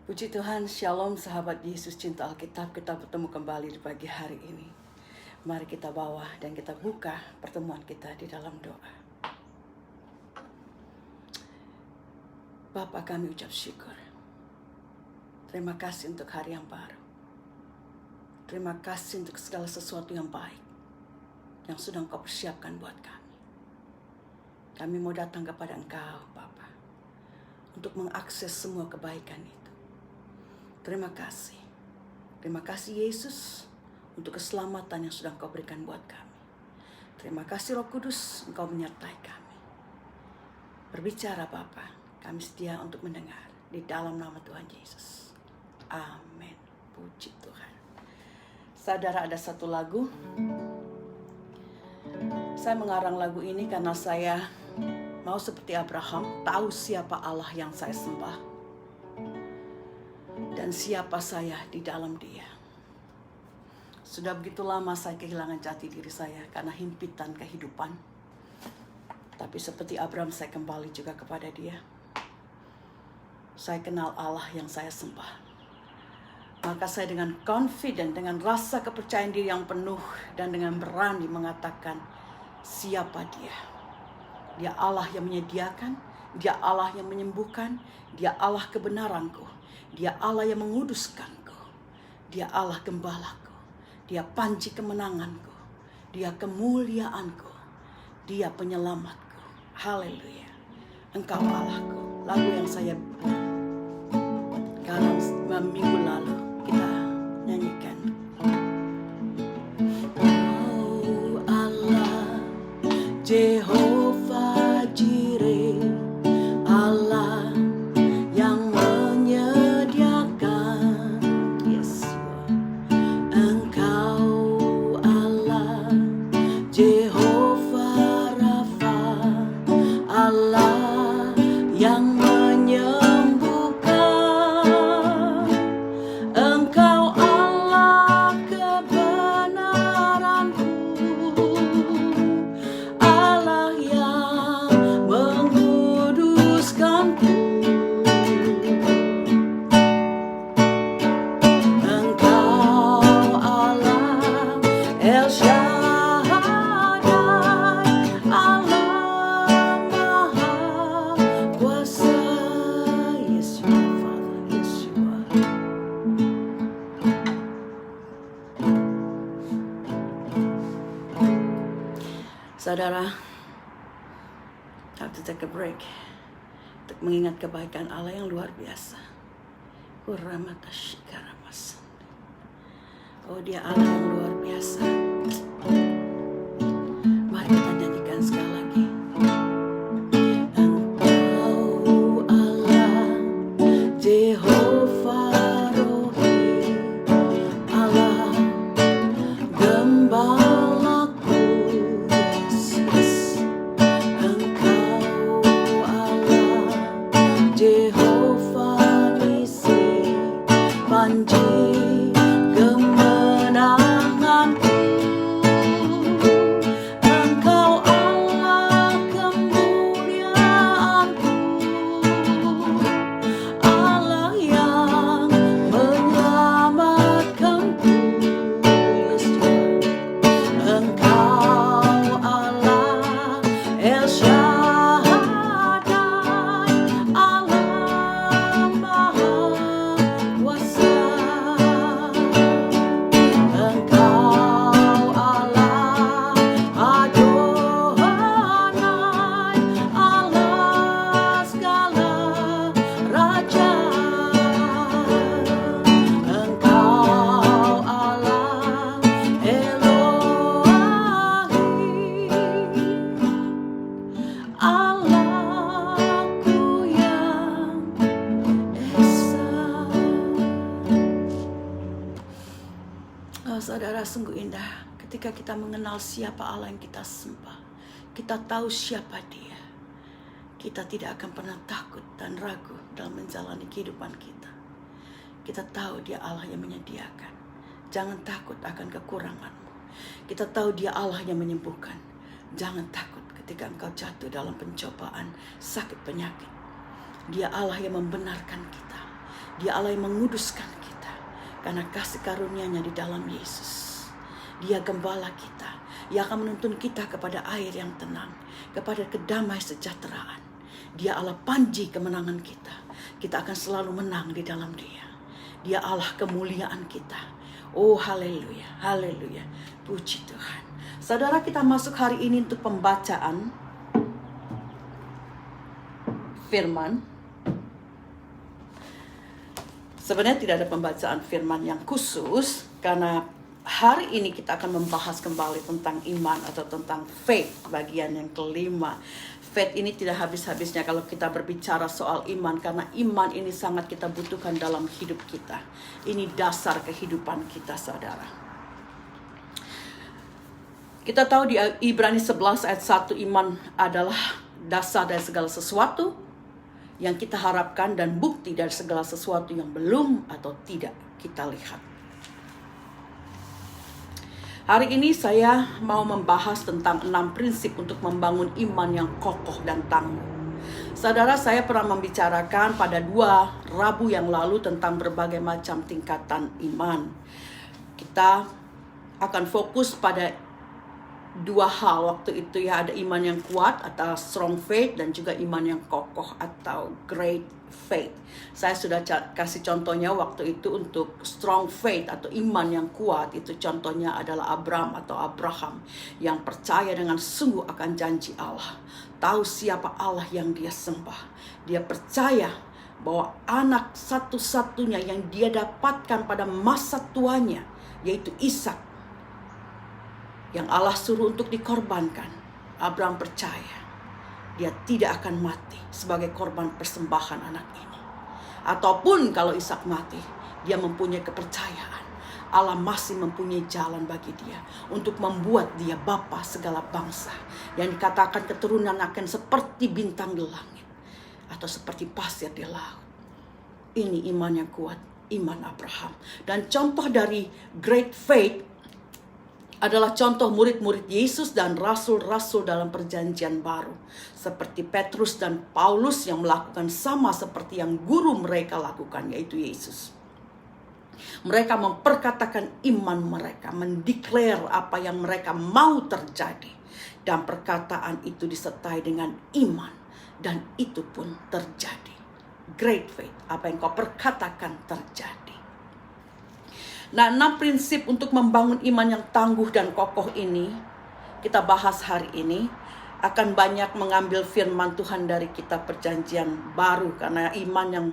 Puji Tuhan, Shalom sahabat Yesus cinta Alkitab. Kita bertemu kembali di pagi hari ini. Mari kita bawa dan kita buka pertemuan kita di dalam doa. Bapa, kami ucap syukur. Terima kasih untuk hari yang baru. Terima kasih untuk segala sesuatu yang baik yang sudah Engkau persiapkan buat kami. Kami mau datang kepada Engkau, Bapa, untuk mengakses semua kebaikan itu. Terima kasih. Terima kasih Yesus untuk keselamatan yang sudah Engkau berikan buat kami. Terima kasih Roh Kudus, Engkau menyertai kami. Berbicara Bapa, kami setia untuk mendengar di dalam nama Tuhan Yesus. Amin. Puji Tuhan. Saudara, ada satu lagu. Saya mengarang lagu ini karena saya mau seperti Abraham, tahu siapa Allah yang saya sembah dan siapa saya di dalam Dia. Sudah begitu lama saya kehilangan jati diri saya karena himpitan kehidupan. Tapi seperti Abraham, saya kembali juga kepada Dia. Saya kenal Allah yang saya sembah. Maka saya dengan confident, dengan rasa kepercayaan diri yang penuh dan dengan berani mengatakan siapa Dia. Dia Allah yang menyediakan, Dia Allah yang menyembuhkan, Dia Allah kebenaranku. Dia Allah yang menguduskanku. Dia Allah gembalaku. Dia panci kemenanganku. Dia kemuliaanku. Dia penyelamatku. Haleluya. Engkau Allahku. Lagu yang saya karang minggu lalu kita nyanyikan. Oh Allah, Jehovah Jireh, Allah yang menyediakan. Yes, Engkau Allah, Jehovah Rafa, Allah yang menyembuhkan. Engkau Allah kebenaranku, Allah yang menguduskanku. Engkau Allah El Shaddai, Allah Maha Kuasa. Yes, you are, Father. Yes, you are. Saudara, have to take a break untuk mengingat kebaikan Allah yang luar biasa. Oh, Dia Allah yang luar biasa. Mari kita nyanyikan sekali lagi. Engkau Allah, Jehovah Rohi, Allah gembalaku. Yes. Engkau Allah, Jehovah Nisi, panji kemenanganku. Engkau Allah kemuliaanku, Allah yang menyelamatkanku. Yes, Tuhan. Engkau Allah El Shaddai, Allah Maha Kuasa. Engkau Allah Adonai, Allah segala raja. Engkau Allah Elohim, Allahku yang esa. Oh, saudara, sungguh indah ketika kita mengenal siapa Allah yang kita sembah. Kita tahu siapa Dia. Kita tidak akan pernah takut dan ragu dalam menjalani kehidupan kita. Kita tahu Dia Allah yang menyediakan. Jangan takut akan kekuranganmu. Kita tahu Dia Allah yang menyembuhkan. Jangan takut ketika engkau jatuh dalam pencobaan, sakit, penyakit. Dia Allah yang membenarkan kita. Dia Allah yang menguduskan kita karena kasih karunia-Nya di dalam Yesus. Dia gembala kita. Dia akan menuntun kita kepada air yang tenang, kepada kedamai sejahteraan. Dia Allah panji kemenangan kita. Kita akan selalu menang di dalam Dia. Dia Allah kemuliaan kita. Oh haleluya, haleluya. Puji Tuhan. Saudara, kita masuk hari ini untuk pembacaan firman. Sebenarnya tidak ada pembacaan firman yang khusus, karena hari ini kita akan membahas kembali tentang iman atau tentang faith, bagian yang kelima. Faith ini tidak habis-habisnya kalau kita berbicara soal iman, karena iman ini sangat kita butuhkan dalam hidup kita. Ini dasar kehidupan kita, saudara. Kita tahu di Ibrani 11 ayat 1, iman adalah dasar dari segala sesuatu yang kita harapkan dan bukti dari segala sesuatu yang belum atau tidak kita lihat. Hari ini saya mau membahas tentang 6 prinsip untuk membangun iman yang kokoh dan tangguh. Saudara, saya pernah membicarakan pada 2 Rabu yang lalu tentang berbagai macam tingkatan iman. Kita akan fokus pada 2 hal waktu itu, ya, ada iman yang kuat atau strong faith dan juga iman yang kokoh atau great faith. Saya sudah kasih contohnya waktu itu untuk strong faith atau iman yang kuat. Itu contohnya adalah Abraham yang percaya dengan sungguh akan janji Allah. Tahu siapa Allah yang dia sembah. Dia percaya bahwa anak satu-satunya yang dia dapatkan pada masa tuanya, yaitu Ishak, yang Allah suruh untuk dikorbankan. Abraham percaya dia tidak akan mati sebagai korban persembahan anak ini. Ataupun kalau Ishak mati, dia mempunyai kepercayaan Allah masih mempunyai jalan bagi dia untuk membuat dia bapa segala bangsa, yang dikatakan keturunan akan seperti bintang di langit atau seperti pasir di laut. Ini iman yang kuat, iman Abraham. Dan contoh dari great faith adalah contoh murid-murid Yesus dan rasul-rasul dalam perjanjian baru. Seperti Petrus dan Paulus yang melakukan sama seperti yang guru mereka lakukan, yaitu Yesus. Mereka memperkatakan iman mereka, mendeklar apa yang mereka mau terjadi. Dan perkataan itu disertai dengan iman. Dan itu pun terjadi. Great faith, apa yang kau perkatakan terjadi. Nah, 6 prinsip untuk membangun iman yang tangguh dan kokoh ini kita bahas hari ini. Akan banyak mengambil firman Tuhan dari kitab perjanjian baru, karena iman yang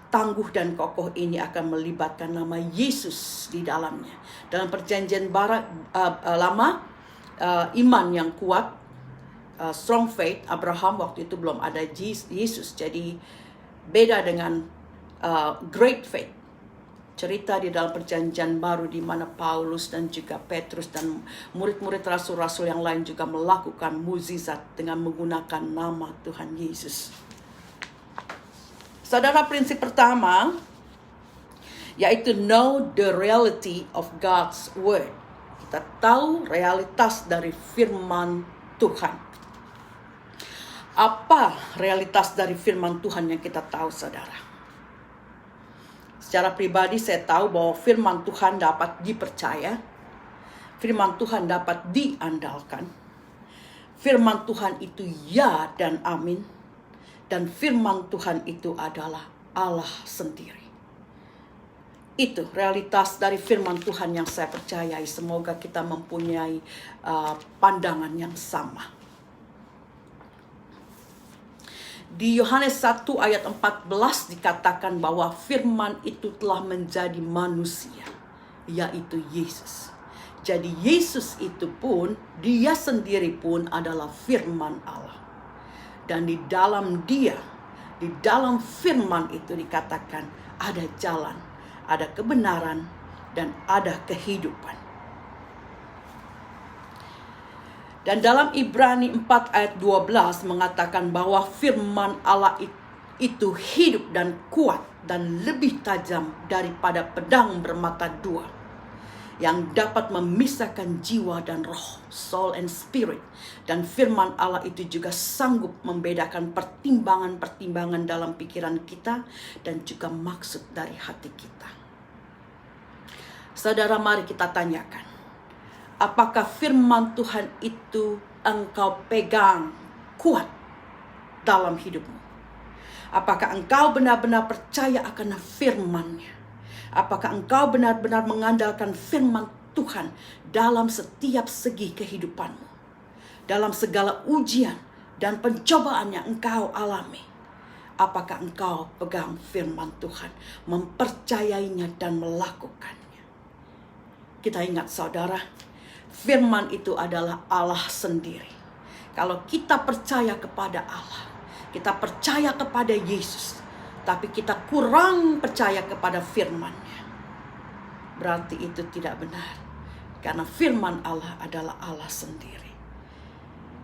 tangguh dan kokoh ini akan melibatkan nama Yesus di dalamnya. Dalam perjanjian lama, iman yang kuat, strong faith, Abraham waktu itu belum ada Yesus, jadi beda dengan great faith. Cerita di dalam perjanjian baru di mana Paulus dan juga Petrus dan murid-murid rasul-rasul yang lain juga melakukan mukjizat dengan menggunakan nama Tuhan Yesus. Saudara, prinsip pertama yaitu know the reality of God's word. Kita tahu realitas dari firman Tuhan. Apa realitas dari firman Tuhan yang kita tahu, saudara? Secara pribadi saya tahu bahwa firman Tuhan dapat dipercaya. Firman Tuhan dapat diandalkan. Firman Tuhan itu ya dan amin. Dan firman Tuhan itu adalah Allah sendiri. Itu realitas dari firman Tuhan yang saya percayai. Semoga kita mempunyai pandangan yang sama. Di Yohanes 1 ayat 14 dikatakan bahwa firman itu telah menjadi manusia, yaitu Yesus. Jadi Yesus itu pun, dia sendiri pun adalah firman Allah. Dan di dalam dia, di dalam firman itu dikatakan ada jalan, ada kebenaran, dan ada kehidupan. Dan dalam Ibrani 4 ayat 12 mengatakan bahwa firman Allah itu hidup dan kuat dan lebih tajam daripada pedang bermata dua. yang dapat memisahkan jiwa dan roh, soul and spirit. Dan firman Allah itu juga sanggup membedakan pertimbangan-pertimbangan dalam pikiran kita dan juga maksud dari hati kita. Saudara, mari kita tanyakan, apakah firman Tuhan itu engkau pegang kuat dalam hidupmu? Apakah engkau benar-benar percaya akan firman-Nya? Apakah engkau benar-benar mengandalkan firman Tuhan dalam setiap segi kehidupanmu? Dalam segala ujian dan pencobaan yang engkau alami. Apakah engkau pegang firman Tuhan, mempercayainya dan melakukannya? Kita ingat saudara, firman itu adalah Allah sendiri. Kalau kita percaya kepada Allah, kita percaya kepada Yesus, tapi kita kurang percaya kepada firman-Nya, berarti itu tidak benar. Karena firman Allah adalah Allah sendiri.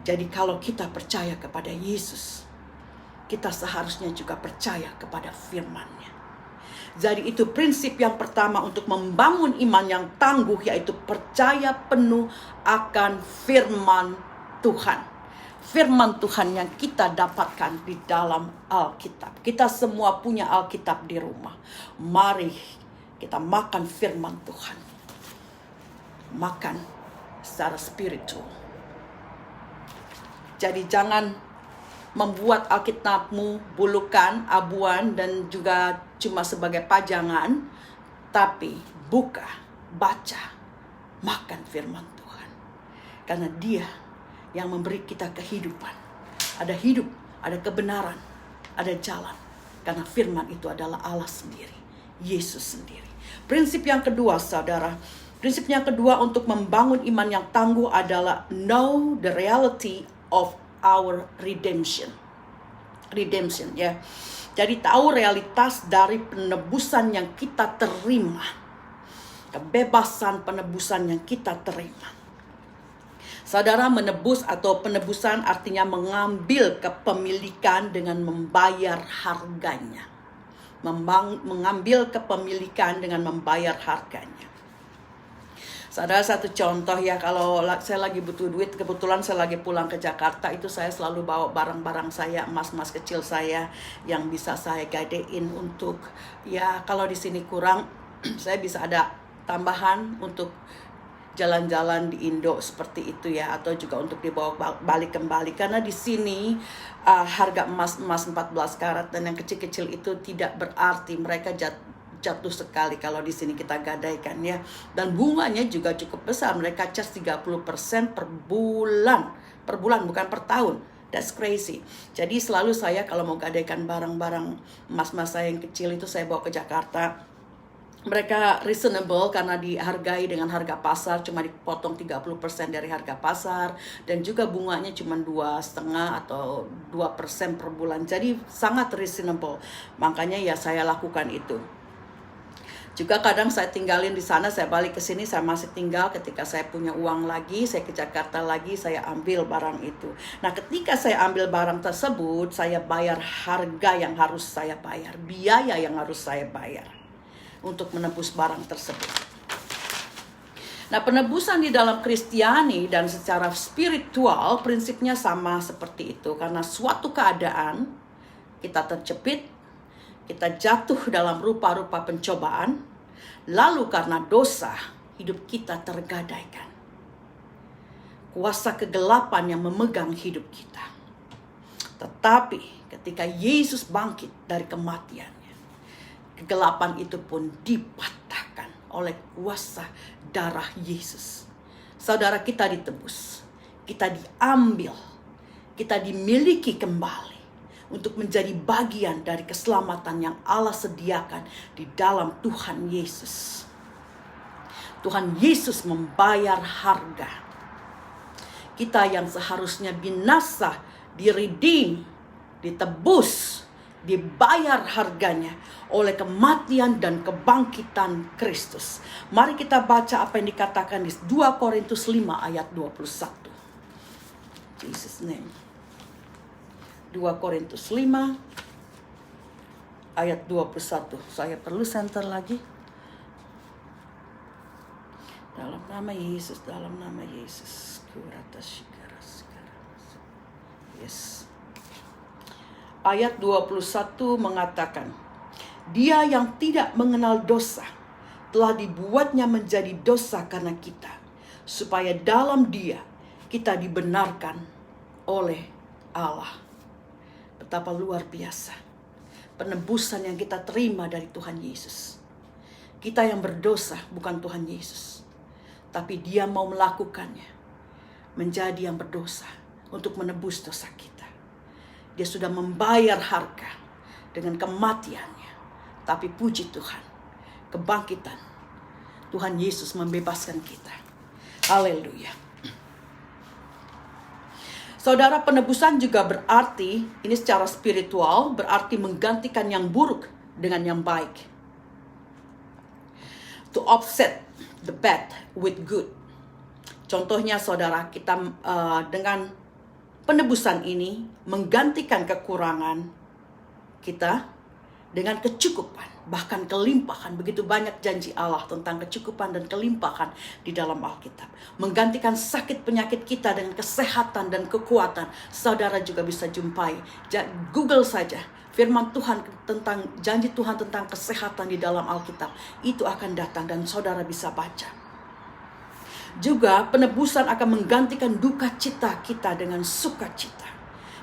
Jadi kalau kita percaya kepada Yesus, kita seharusnya juga percaya kepada firman-Nya. Jadi itu prinsip yang pertama untuk membangun iman yang tangguh, yaitu percaya penuh akan firman Tuhan. Firman Tuhan yang kita dapatkan di dalam Alkitab. Kita semua punya Alkitab di rumah. Mari kita makan firman Tuhan. Makan secara spiritual. Jadi jangan membuat Alkitabmu bulukan, abuan, dan juga cuma sebagai pajangan. Tapi buka, baca, makan firman Tuhan. Karena Dia yang memberi kita kehidupan. Ada hidup, ada kebenaran, ada jalan. Karena firman itu adalah Allah sendiri, Yesus sendiri. Prinsip yang kedua, saudara. Prinsip yang kedua untuk membangun iman yang tangguh adalah know the reality of our redemption. Redemption, ya. Jadi tahu realitas dari penebusan yang kita terima. Kebebasan penebusan yang kita terima. Saudara, menebus atau penebusan artinya mengambil kepemilikan dengan membayar harganya. Mengambil kepemilikan dengan membayar harganya. Saudara, satu contoh ya, kalau saya lagi butuh duit, kebetulan saya lagi pulang ke Jakarta, itu saya selalu bawa barang-barang saya, emas-emas kecil saya yang bisa saya gadein untuk, ya kalau di sini kurang, saya bisa ada tambahan untuk jalan-jalan di Indo seperti itu ya, atau juga untuk dibawa balik kembali. Karena di sini harga emas 14 karat dan yang kecil-kecil itu tidak berarti, mereka jatuh sekali kalau di sini kita gadaikan ya. Dan bunganya juga cukup besar, mereka charge 30% per bulan bukan per tahun. That's crazy. Jadi selalu saya kalau mau gadaikan barang-barang emas-emas saya yang kecil itu saya bawa ke Jakarta. Mereka reasonable karena dihargai dengan harga pasar, cuma dipotong 30% dari harga pasar, dan juga bunganya cuma 2,5 atau 2% per bulan. Jadi sangat reasonable. Makanya ya saya lakukan itu. Juga kadang saya tinggalin di sana, saya balik ke sini, saya masih tinggal. Ketika saya punya uang lagi, saya ke Jakarta lagi, saya ambil barang itu. Nah, ketika saya ambil barang tersebut, saya bayar harga yang harus saya bayar, biaya yang harus saya bayar untuk menebus barang tersebut. Nah, penebusan di dalam Kristiani dan secara spiritual prinsipnya sama seperti itu. Karena suatu keadaan kita terjepit, kita jatuh dalam rupa-rupa pencobaan, lalu karena dosa hidup kita tergadaikan. Kuasa kegelapan yang memegang hidup kita. Tetapi ketika Yesus bangkit dari kematian, kegelapan itu pun dipatahkan oleh kuasa darah Yesus. Saudara, kita ditebus, kita diambil, kita dimiliki kembali untuk menjadi bagian dari keselamatan yang Allah sediakan di dalam Tuhan Yesus. Tuhan Yesus membayar harga. Kita yang seharusnya binasa, diredeem, ditebus, dibayar harganya oleh kematian dan kebangkitan Kristus. Mari kita baca apa yang dikatakan di 2 Korintus 5 ayat 21. Jesus name. 2 Korintus 5 ayat 21. Saya perlu center lagi. Dalam nama Yesus, dalam nama Yesus. Yes. Ayat 21 mengatakan, Dia yang tidak mengenal dosa telah dibuatnya menjadi dosa karena kita, supaya dalam Dia kita dibenarkan oleh Allah. Betapa luar biasa penebusan yang kita terima dari Tuhan Yesus. Kita yang berdosa, bukan Tuhan Yesus, tapi Dia mau melakukannya, menjadi yang berdosa untuk menebus dosa kita. Dia sudah membayar harga dengan kematiannya. Tapi puji Tuhan, kebangkitan Tuhan Yesus membebaskan kita. Haleluya. Saudara, penebusan juga berarti, ini secara spiritual, berarti menggantikan yang buruk dengan yang baik. To offset the bad with good. Contohnya saudara, kita dengan penebusan ini menggantikan kekurangan kita dengan kecukupan, bahkan kelimpahan. Begitu banyak janji Allah tentang kecukupan dan kelimpahan di dalam Alkitab. Menggantikan sakit penyakit kita dengan kesehatan dan kekuatan. Saudara juga bisa jumpai. Google saja firman Tuhan tentang janji Tuhan tentang kesehatan di dalam Alkitab. Itu akan datang dan saudara bisa baca. Juga penebusan akan menggantikan duka cita kita dengan sukacita.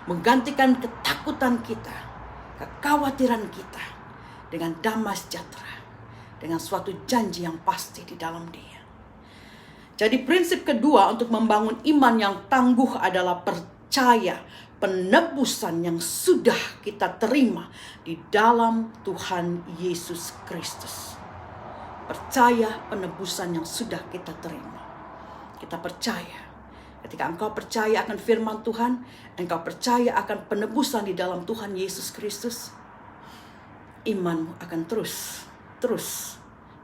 Menggantikan ketakutan kita, kekhawatiran kita dengan damai sejahtera. Dengan suatu janji yang pasti di dalam Dia. Jadi prinsip kedua untuk membangun iman yang tangguh adalah percaya penebusan yang sudah kita terima di dalam Tuhan Yesus Kristus. Percaya penebusan yang sudah kita terima. Kita percaya. Ketika engkau percaya akan firman Tuhan, engkau percaya akan penebusan di dalam Tuhan Yesus Kristus, imanmu akan terus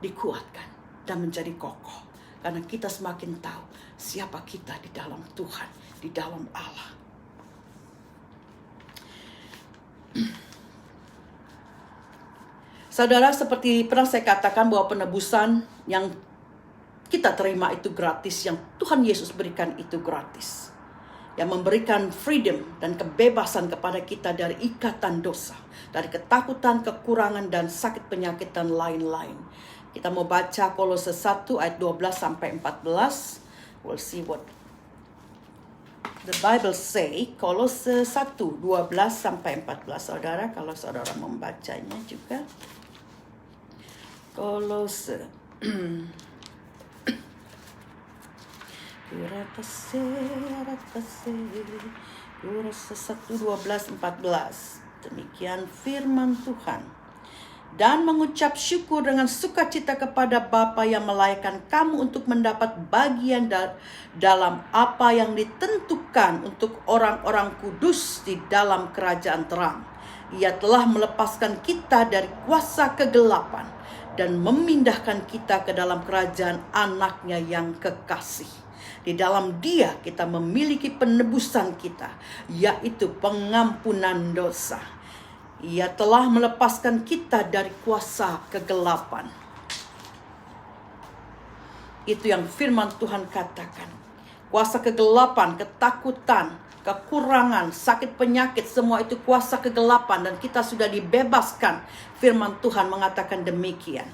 dikuatkan dan menjadi kokoh. Karena kita semakin tahu siapa kita di dalam Tuhan, di dalam Allah. Saudara, seperti pernah saya katakan bahwa penebusan yang kita terima itu gratis, yang Tuhan Yesus berikan itu gratis. Yang memberikan freedom dan kebebasan kepada kita dari ikatan dosa, dari ketakutan, kekurangan, dan sakit penyakit dan lain-lain. Kita mau baca Kolose 1 ayat 12 sampai 14. We'll see what the Bible say. Kolose 1, 12 sampai 14. Saudara, kalau saudara membacanya juga. Kolose Kolose 1, 12, 14. Demikian firman Tuhan. Dan mengucap syukur dengan sukacita kepada Bapa yang melayakkan kamu untuk mendapat bagian dalam apa yang ditentukan untuk orang-orang kudus di dalam kerajaan terang. Ia telah melepaskan kita dari kuasa kegelapan dan memindahkan kita ke dalam kerajaan anaknya yang kekasih. Di dalam Dia kita memiliki penebusan kita, yaitu pengampunan dosa. Ia telah melepaskan kita dari kuasa kegelapan. Itu yang firman Tuhan katakan. Kuasa kegelapan, ketakutan, kekurangan, sakit penyakit, semua itu kuasa kegelapan. Dan kita sudah dibebaskan. Firman Tuhan mengatakan demikian.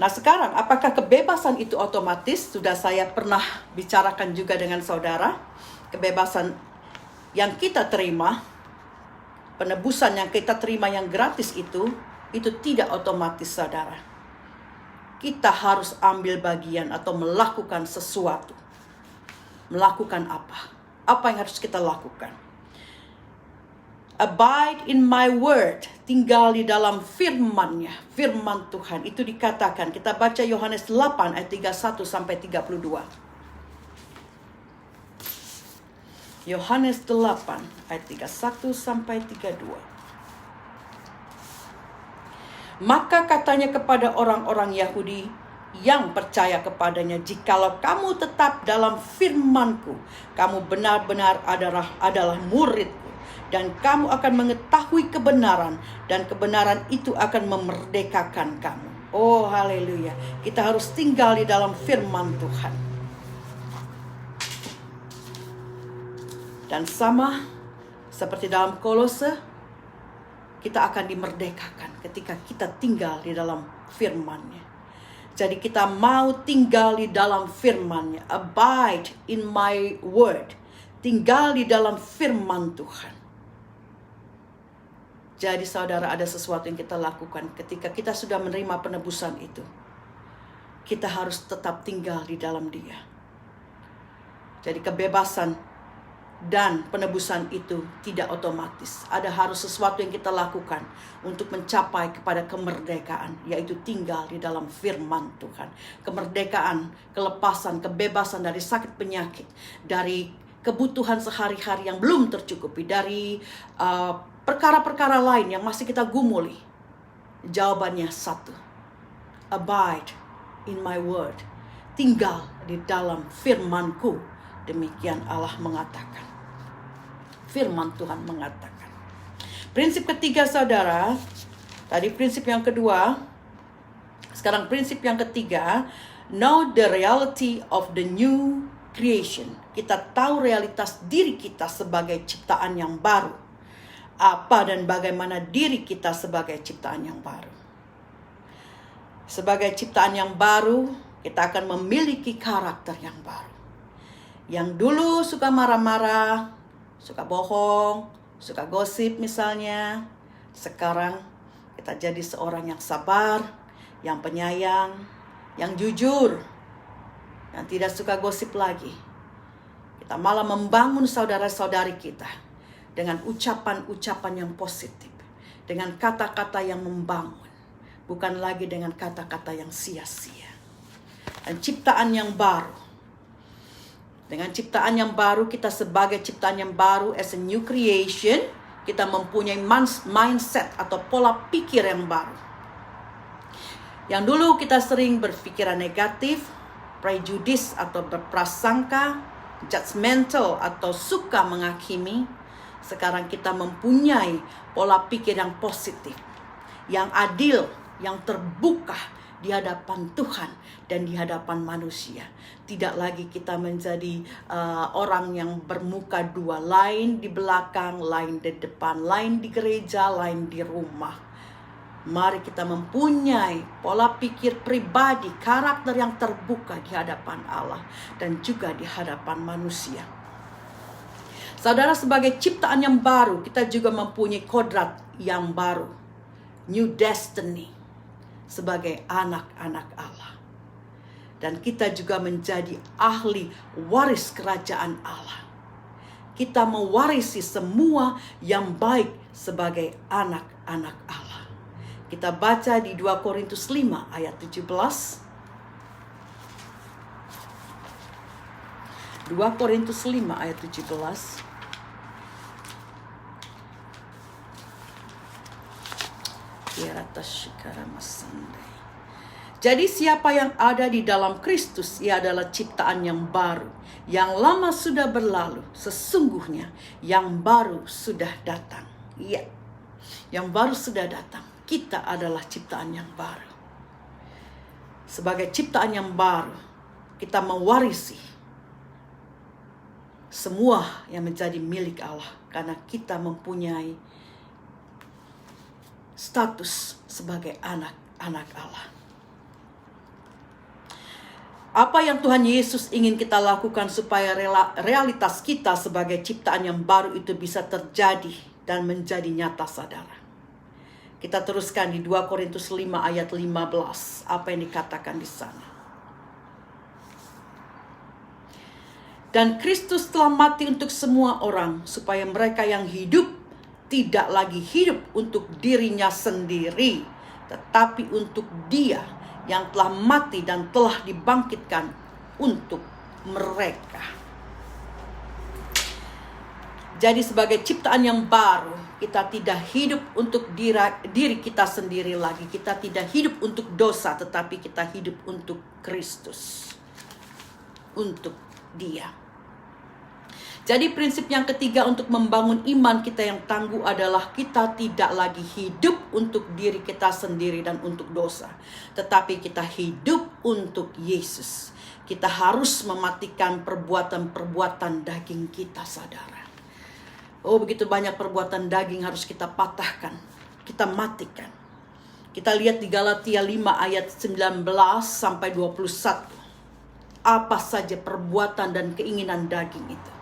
Nah sekarang, apakah kebebasan itu otomatis? Sudah saya pernah bicarakan juga dengan saudara. Kebebasan yang kita terima, penebusan yang kita terima yang gratis itu tidak otomatis saudara. Kita harus ambil bagian atau melakukan sesuatu. Melakukan apa? Apa yang harus kita lakukan? Abide in my word. Tinggal di dalam firman-Nya, firman Tuhan. Itu dikatakan, kita baca Yohanes 8 ayat 31 sampai 32. Yohanes 8 ayat 31 sampai 32. Maka katanya kepada orang-orang Yahudi yang percaya kepadanya, jikalau kamu tetap dalam firman-Ku, kamu benar-benar adalah murid-Ku, dan kamu akan mengetahui kebenaran, dan kebenaran itu akan memerdekakan kamu. Oh haleluya, kita harus tinggal di dalam firman Tuhan. Dan sama seperti dalam Kolose, kita akan dimerdekakan ketika kita tinggal di dalam firman-Nya. Jadi kita mau tinggal di dalam firman-Nya. Abide in my word. Tinggal di dalam firman Tuhan. Jadi saudara, ada sesuatu yang kita lakukan ketika kita sudah menerima penebusan itu. Kita harus tetap tinggal di dalam Dia. Jadi kebebasan dan penebusan itu tidak otomatis. Ada harus sesuatu yang kita lakukan untuk mencapai kepada kemerdekaan, yaitu tinggal di dalam firman Tuhan. Kemerdekaan, kelepasan, kebebasan dari sakit penyakit, dari kebutuhan sehari-hari yang belum tercukupi, dari perkara-perkara lain yang masih kita gumuli. Jawabannya satu. Abide in my word. Tinggal di dalam firman-Ku. Demikian Allah mengatakan. Firman Tuhan mengatakan. Prinsip ketiga saudara. Tadi prinsip yang kedua. Sekarang prinsip yang ketiga. Know the reality of the new creation. Kita tahu realitas diri kita sebagai ciptaan yang baru. Apa dan bagaimana diri kita sebagai ciptaan yang baru. Sebagai ciptaan yang baru, kita akan memiliki karakter yang baru. Yang dulu suka marah-marah, suka bohong, suka gosip misalnya. Sekarang kita jadi seorang yang sabar, yang penyayang, yang jujur, yang tidak suka gosip lagi. Kita malah membangun saudara-saudari kita dengan ucapan-ucapan yang positif, dengan kata-kata yang membangun, bukan lagi dengan kata-kata yang sia-sia. Dan ciptaan yang baru. Dengan ciptaan yang baru, kita sebagai ciptaan yang baru, as a new creation, kita mempunyai mindset atau pola pikir yang baru. Yang dulu kita sering berpikiran negatif, prejudis atau berprasangka, judgmental atau suka menghakimi. Sekarang kita mempunyai pola pikir yang positif, yang adil, yang terbuka di hadapan Tuhan dan di hadapan manusia. Tidak lagi kita menjadi orang yang bermuka dua, lain di belakang, lain di depan, lain di gereja, lain di rumah. Mari kita mempunyai pola pikir pribadi, karakter yang terbuka di hadapan Allah dan juga di hadapan manusia. Saudara, sebagai ciptaan yang baru, kita juga mempunyai kodrat yang baru. New destiny. Sebagai anak-anak Allah. Dan kita juga menjadi ahli waris kerajaan Allah. Kita mewarisi semua yang baik sebagai anak-anak Allah. Kita baca di 2 Korintus 5 ayat 17. 2 Korintus 5 ayat 17. Jadi siapa yang ada di dalam Kristus, ia adalah ciptaan yang baru. Yang lama sudah berlalu, sesungguhnya yang baru sudah datang. Iya, yang baru sudah datang. Kita adalah ciptaan yang baru. Sebagai ciptaan yang baru, kita mewarisi semua yang menjadi milik Allah. Karena kita mempunyai status sebagai anak-anak Allah. Apa yang Tuhan Yesus ingin kita lakukan supaya realitas kita sebagai ciptaan yang baru itu bisa terjadi dan menjadi nyata, saudara. Kita teruskan di 2 Korintus 5 ayat 15. Apa yang dikatakan di sana? Dan Kristus telah mati untuk semua orang, supaya mereka yang hidup tidak lagi hidup untuk dirinya sendiri, tetapi untuk Dia yang telah mati dan telah dibangkitkan untuk mereka. Jadi sebagai ciptaan yang baru, kita tidak hidup untuk diri kita sendiri lagi. Kita tidak hidup untuk dosa, tetapi kita hidup untuk Kristus. Untuk Dia. Jadi prinsip yang ketiga untuk membangun iman kita yang tangguh adalah kita tidak lagi hidup untuk diri kita sendiri dan untuk dosa. Tetapi kita hidup untuk Yesus. Kita harus mematikan perbuatan-perbuatan daging kita, saudara. Oh, begitu banyak perbuatan daging harus kita patahkan, kita matikan. Kita lihat di Galatia 5 ayat 19 sampai 21. Apa saja perbuatan dan keinginan daging itu.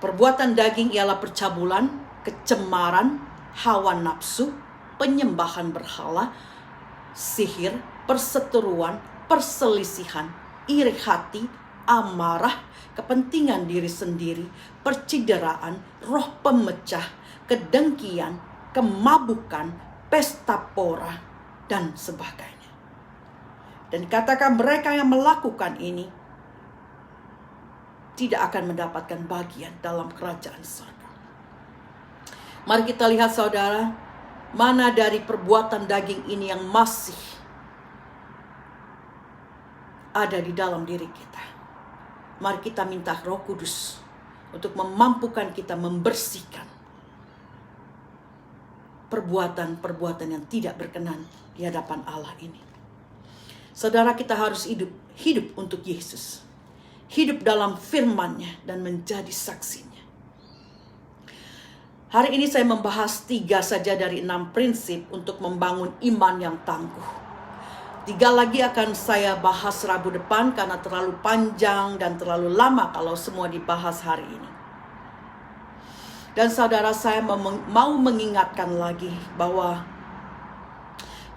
Perbuatan daging ialah percabulan, kecemaran, hawa nafsu, penyembahan berhala, sihir, perseteruan, perselisihan, iri hati, amarah, kepentingan diri sendiri, percideraan, roh pemecah, kedengkian, kemabukan, pesta pora, dan sebagainya. Dan katakan mereka yang melakukan ini tidak akan mendapatkan bagian dalam kerajaan surga. Mari kita lihat, saudara, mana dari perbuatan daging ini yang masih ada di dalam diri kita. Mari kita minta Roh Kudus untuk memampukan kita membersihkan perbuatan-perbuatan yang tidak berkenan di hadapan Allah ini. Saudara, kita harus hidup untuk Yesus. Hidup dalam firman-Nya dan menjadi saksinya. Hari ini saya membahas 3 saja dari 6 prinsip untuk membangun iman yang tangguh. 3 lagi akan saya bahas Rabu depan karena terlalu panjang dan terlalu lama kalau semua dibahas hari ini. Dan saudara, saya mau mengingatkan lagi bahwa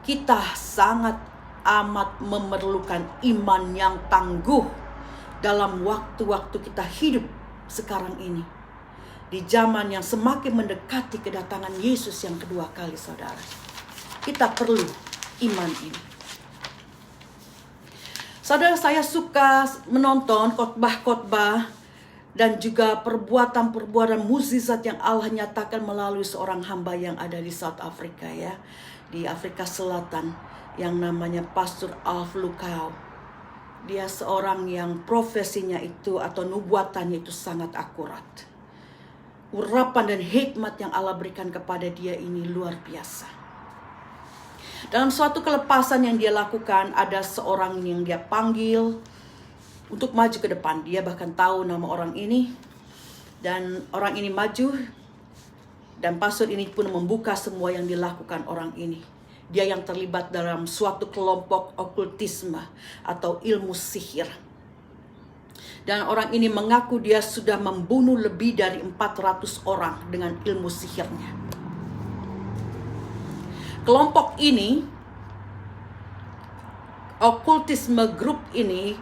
kita sangat amat memerlukan iman yang tangguh dalam waktu-waktu kita hidup sekarang ini. Di zaman yang semakin mendekati kedatangan Yesus yang kedua kali, saudara. Kita perlu iman ini. Saudara, saya suka menonton khotbah-khotbah dan juga perbuatan-perbuatan mukjizat yang Allah nyatakan melalui seorang hamba yang ada di South Africa, ya. Di Afrika Selatan, yang namanya Pastor Alf Lukau. Dia seorang yang profesinya itu atau nubuatannya itu sangat akurat. Urapan dan hikmat yang Allah berikan kepada dia ini luar biasa. Dalam suatu kelepasan yang dia lakukan, ada seorang yang dia panggil untuk maju ke depan. Dia bahkan tahu nama orang ini. Dan orang ini maju. Dan pastor ini pun membuka semua yang dilakukan orang ini. Dia yang terlibat dalam suatu kelompok okultisme atau ilmu sihir. Dan orang ini mengaku dia sudah membunuh lebih dari 400 orang dengan ilmu sihirnya. Kelompok ini, okultisme group ini,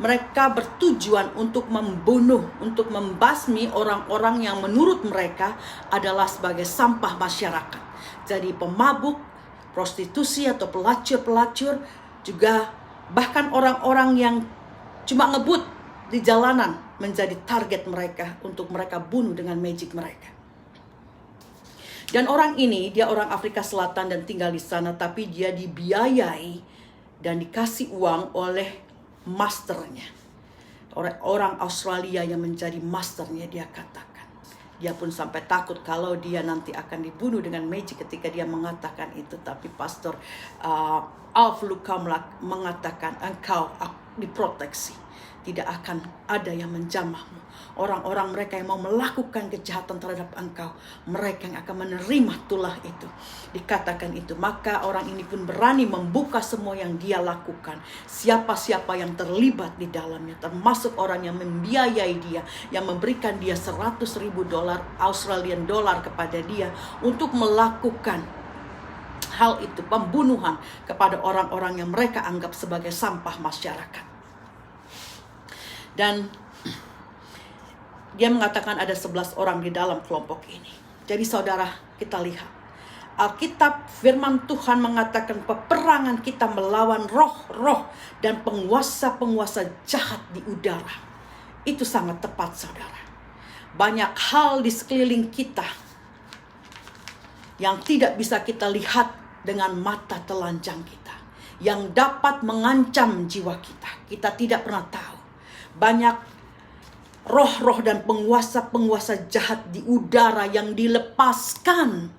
mereka bertujuan untuk membunuh, untuk membasmi orang-orang yang menurut mereka adalah sebagai sampah masyarakat. Jadi pemabuk, prostitusi atau pelacur-pelacur, juga bahkan orang-orang yang cuma ngebut di jalanan menjadi target mereka untuk mereka bunuh dengan magic mereka. Dan orang ini, dia orang Afrika Selatan dan tinggal di sana, tapi dia dibiayai dan dikasih uang oleh masternya. Orang Australia yang menjadi masternya, dia katakan. Dia pun sampai takut kalau dia nanti akan dibunuh dengan magic ketika dia mengatakan itu. Tapi Pastor Alf Lukau mengatakan, engkau diproteksi. Tidak akan ada yang menjamahmu. Orang-orang mereka yang mau melakukan kejahatan terhadap engkau, mereka yang akan menerima tulah itu. Dikatakan itu. Maka orang ini pun berani membuka semua yang dia lakukan. Siapa-siapa yang terlibat di dalamnya. Termasuk orang yang membiayai dia. Yang memberikan dia $100,000 Australian dollar kepada dia. Untuk melakukan hal itu. Pembunuhan kepada orang-orang yang mereka anggap sebagai sampah masyarakat. Dan dia mengatakan ada 11 orang di dalam kelompok ini. Jadi saudara, kita lihat. Alkitab firman Tuhan mengatakan peperangan kita melawan roh-roh dan penguasa-penguasa jahat di udara. Itu sangat tepat, saudara. Banyak hal di sekeliling kita yang tidak bisa kita lihat dengan mata telanjang kita. Yang dapat mengancam jiwa kita. Kita tidak pernah tahu. Banyak roh-roh dan penguasa-penguasa jahat di udara yang dilepaskan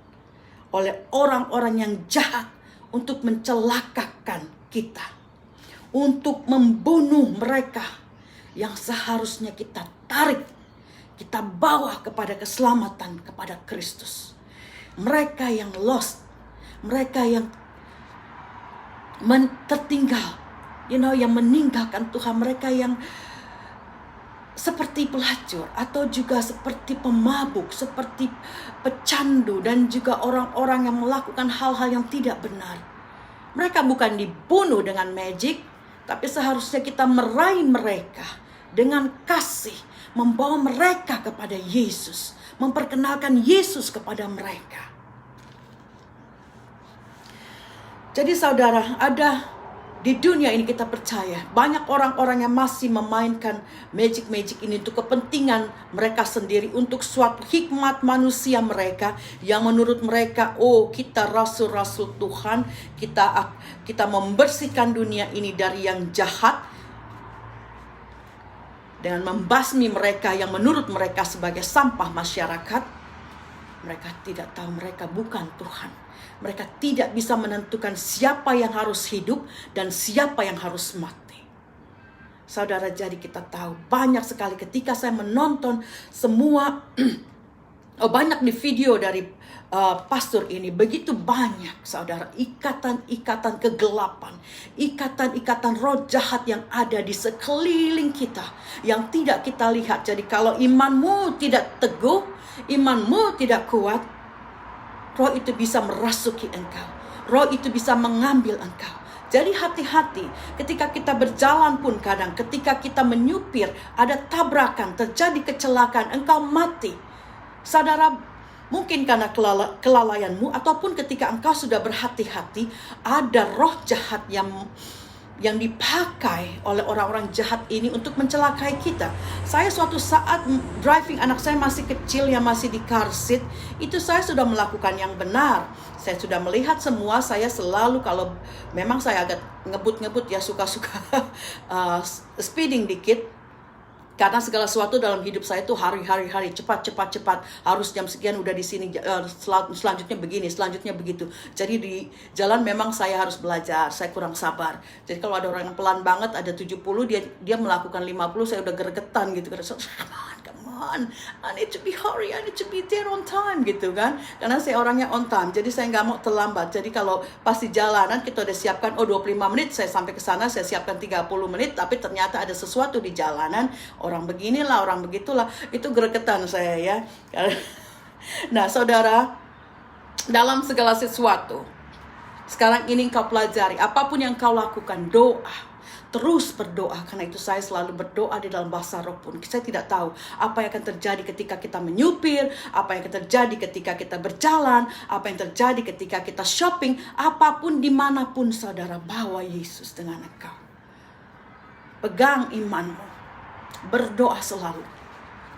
oleh orang-orang yang jahat untuk mencelakakan kita, untuk membunuh mereka yang seharusnya kita tarik, kita bawa kepada keselamatan, kepada Kristus. Mereka yang lost, mereka yang tertinggal, yang meninggalkan Tuhan, mereka yang seperti pelacur atau juga seperti pemabuk, seperti pecandu, dan juga orang-orang yang melakukan hal-hal yang tidak benar. Mereka bukan dibunuh dengan magic, tapi seharusnya kita meraih mereka dengan kasih, membawa mereka kepada Yesus, memperkenalkan Yesus kepada mereka. Jadi saudara, ada di dunia ini kita percaya banyak orang-orang yang masih memainkan magic ini untuk kepentingan mereka sendiri, untuk suatu hikmat manusia mereka yang menurut mereka, oh kita rasul-rasul Tuhan, kita membersihkan dunia ini dari yang jahat dengan membasmi mereka yang menurut mereka sebagai sampah masyarakat. Mereka tidak tahu mereka bukan Tuhan. Mereka tidak bisa menentukan siapa yang harus hidup dan siapa yang harus mati. Saudara, jadi kita tahu banyak sekali ketika saya menonton semua banyak di video dari pastor ini, begitu banyak saudara ikatan-ikatan kegelapan, ikatan-ikatan roh jahat yang ada di sekeliling kita yang tidak kita lihat. Jadi kalau imanmu tidak teguh, imanmu tidak kuat, roh itu bisa merasuki engkau. Roh itu bisa mengambil engkau. Jadi hati-hati ketika kita berjalan pun kadang, ketika kita menyupir, ada tabrakan, terjadi kecelakaan, engkau mati. Saudara, mungkin karena kelalaianmu, ataupun ketika engkau sudah berhati-hati, ada roh jahat yang dipakai oleh orang-orang jahat ini untuk mencelakai kita. Saya suatu saat driving, anak saya masih kecil yang masih di car seat, itu saya sudah melakukan yang benar. Saya sudah melihat semua. Saya selalu, kalau memang saya agak ngebut ya, suka-suka speeding dikit. Karena segala sesuatu dalam hidup saya itu hari-hari, cepat, harus jam sekian udah di sini, selanjutnya begini, selanjutnya begitu. Jadi di jalan memang saya harus belajar, saya kurang sabar. Jadi kalau ada orang yang pelan banget, ada 70, dia melakukan 50, saya udah gregetan gitu. Come on, I need to be hurry, I need to be there on time gitu kan. Karena saya orangnya on time, jadi saya nggak mau terlambat. Jadi kalau pasti jalanan kita udah siapkan, 25 menit saya sampai ke sana, saya siapkan 30 menit, tapi ternyata ada sesuatu di jalanan, orang beginilah, orang begitulah, itu gregetan saya ya. Nah saudara, dalam segala sesuatu, sekarang ini kau pelajari, apapun yang kau lakukan, doa. Terus berdoa. Karena itu saya selalu berdoa di dalam bahasa roh pun. Saya tidak tahu apa yang akan terjadi ketika kita menyupir, apa yang akan terjadi ketika kita berjalan, apa yang terjadi ketika kita shopping. Apapun dimanapun saudara, bawa Yesus dengan engkau. Pegang imanmu. Berdoa selalu.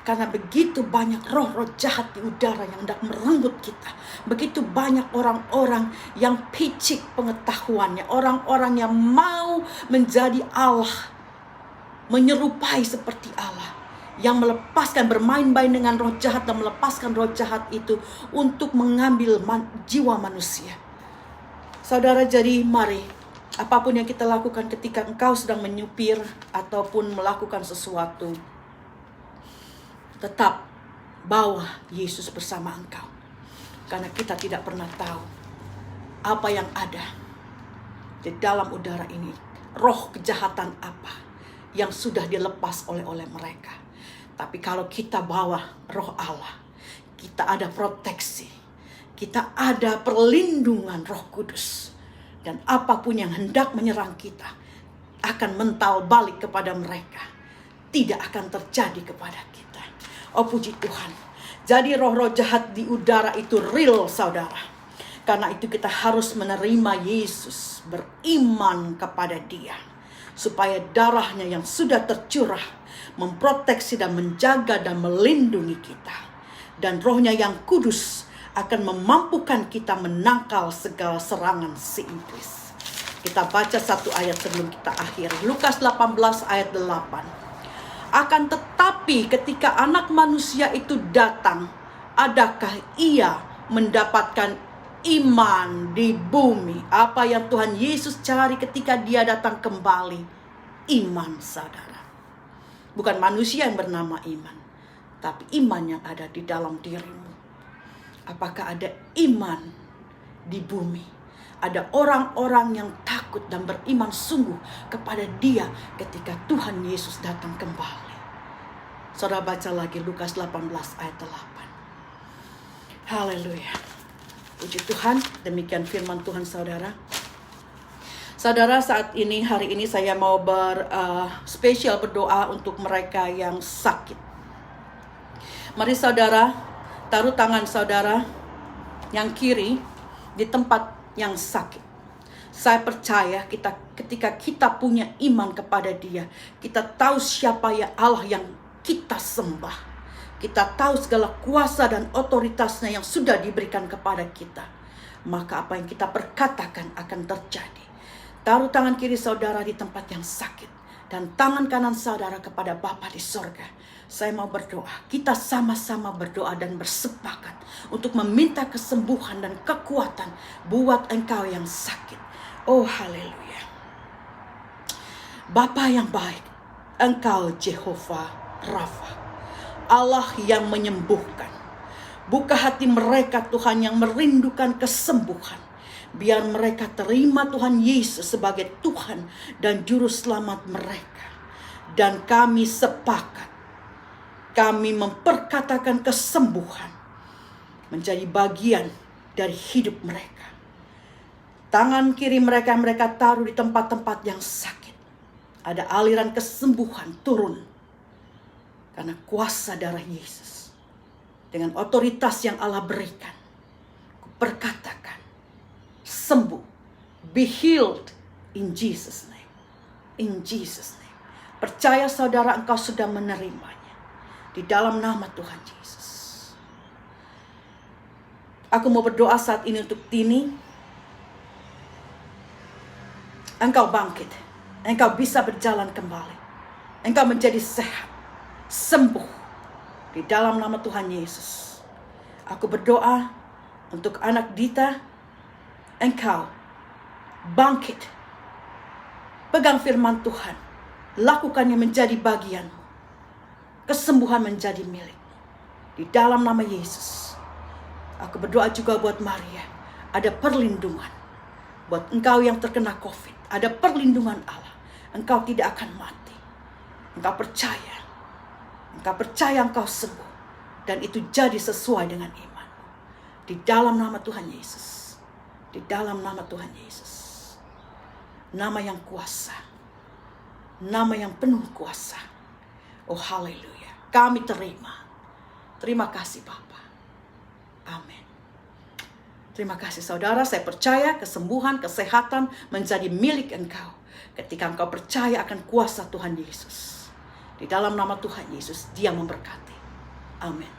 Karena begitu banyak roh-roh jahat di udara yang hendak merenggut kita. Begitu banyak orang-orang yang picik pengetahuannya. Orang-orang yang mau menjadi Allah. Menyerupai seperti Allah. Yang melepaskan, bermain-main dengan roh jahat dan melepaskan roh jahat itu untuk mengambil jiwa manusia. Saudara, jadi mari, apapun yang kita lakukan ketika engkau sedang menyupir ataupun melakukan sesuatu, tetap bawa Yesus bersama engkau. Karena kita tidak pernah tahu apa yang ada di dalam udara ini. Roh kejahatan apa yang sudah dilepas oleh mereka. Tapi kalau kita bawa roh Allah, kita ada proteksi. Kita ada perlindungan Roh Kudus. Dan apapun yang hendak menyerang kita akan mental balik kepada mereka. Tidak akan terjadi kepada kita. Oh puji Tuhan. Jadi roh-roh jahat di udara itu real saudara. Karena itu kita harus menerima Yesus. Beriman kepada Dia. Supaya darahnya yang sudah tercurah memproteksi dan menjaga dan melindungi kita. Dan rohnya yang kudus akan memampukan kita menangkal segala serangan si iblis. Kita baca satu ayat sebelum kita akhiri. Lukas 18 ayat 8. Akan tetapi ketika Anak Manusia itu datang, adakah ia mendapatkan iman di bumi? Apa yang Tuhan Yesus cari ketika dia datang kembali? Iman, saudara. Bukan manusia yang bernama iman, tapi iman yang ada di dalam dirimu. Apakah ada iman di bumi? Ada orang-orang yang takut dan beriman sungguh kepada Dia ketika Tuhan Yesus datang kembali. Saudara baca lagi Lukas 18 ayat 8. Haleluya. Puji Tuhan, demikian firman Tuhan saudara. Saudara, saat ini, hari ini saya mau spesial berdoa untuk mereka yang sakit. Mari saudara, taruh tangan saudara yang kiri di tempat yang sakit. Saya percaya ketika kita punya iman kepada Dia, kita tahu siapa ya Allah yang kita sembah. Kita tahu segala kuasa dan otoritasnya yang sudah diberikan kepada kita. Maka apa yang kita perkatakan akan terjadi. Taruh tangan kiri saudara di tempat yang sakit. Dan tangan kanan saudara kepada Bapa di sorga. Saya mau berdoa. Kita sama-sama berdoa dan bersepakat untuk meminta kesembuhan dan kekuatan buat engkau yang sakit. Oh haleluya. Bapa yang baik, Engkau Jehovah Rafa, Allah yang menyembuhkan. Buka hati mereka Tuhan yang merindukan kesembuhan. Biar mereka terima Tuhan Yesus sebagai Tuhan dan Juru Selamat mereka. Dan kami sepakat. Kami memperkatakan kesembuhan menjadi bagian dari hidup mereka. Tangan kiri mereka taruh di tempat-tempat yang sakit. Ada aliran kesembuhan turun. Karena kuasa darah Yesus. Dengan otoritas yang Allah berikan. Kuperkatakan. Sembuh. Be healed in Jesus' name. In Jesus' name. Percaya saudara engkau sudah menerimanya. Di dalam nama Tuhan Yesus. Aku mau berdoa saat ini untuk Tini. Engkau bangkit. Engkau bisa berjalan kembali. Engkau menjadi sehat. Sembuh. Di dalam nama Tuhan Yesus. Aku berdoa untuk anak Dita. Engkau bangkit. Pegang firman Tuhan. Lakukannya menjadi bagianmu. Kesembuhan menjadi milik. Di dalam nama Yesus. Aku berdoa juga buat Maria. Ada perlindungan. Buat engkau yang terkena COVID. Ada perlindungan Allah. Engkau tidak akan mati. Engkau percaya. Engkau percaya engkau sembuh. Dan itu jadi sesuai dengan iman. Di dalam nama Tuhan Yesus. Di dalam nama Tuhan Yesus. Nama yang kuasa. Nama yang penuh kuasa. Oh haleluya. Kami terima. Terima kasih Bapa. Amin. Terima kasih saudara. Saya percaya kesembuhan, kesehatan menjadi milik engkau. Ketika engkau percaya akan kuasa Tuhan Yesus. Di dalam nama Tuhan Yesus, Dia memberkati. Amin.